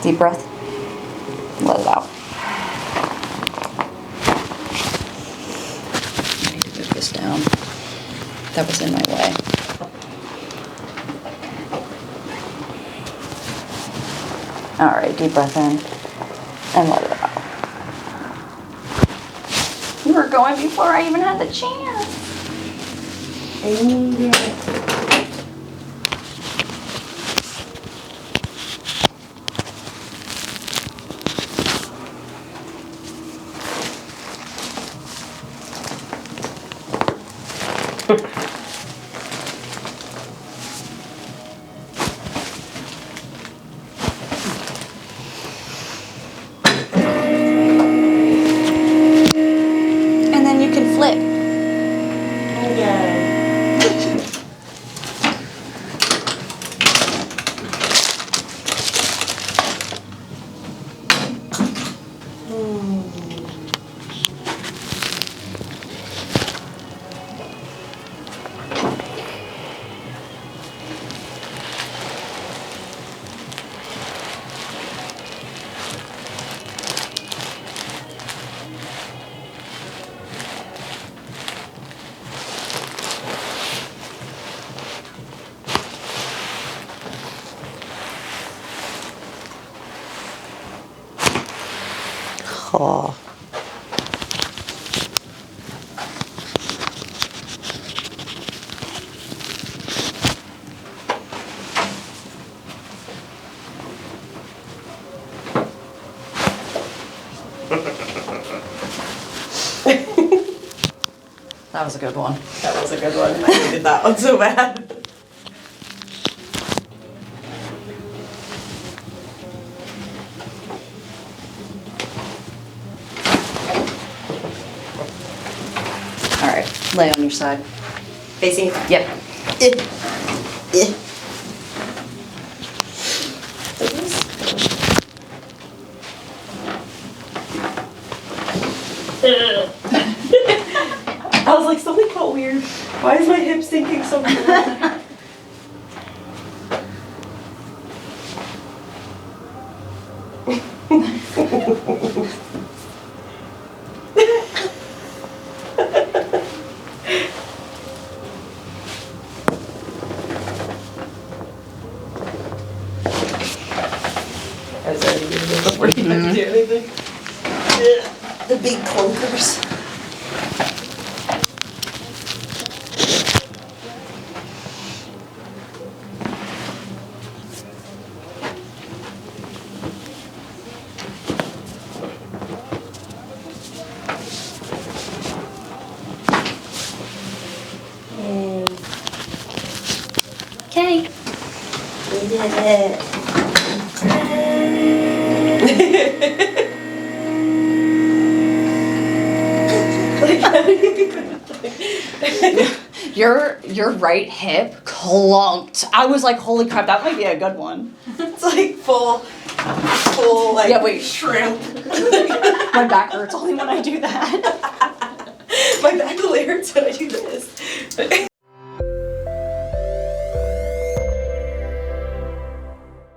Deep breath. Let it out. I need to move this down. That was in my way. All right, deep breath in and let it out. You were going before I even had the chance. And then you can flip. Oh. That was a good one. That was a good one. I needed that one so bad. All right, lay on your side. Facing. Yep. I was like, something felt weird. Why is my hip sinking so bad? I was already doing it before you had to do anything. The big clunkers. Okay. We did it. Your right hip clunked. I was like, holy crap, that might be a good one. It's like full like Yeah, wait. shrimp. My back hurts only when I do that. My back will hurts when I do this.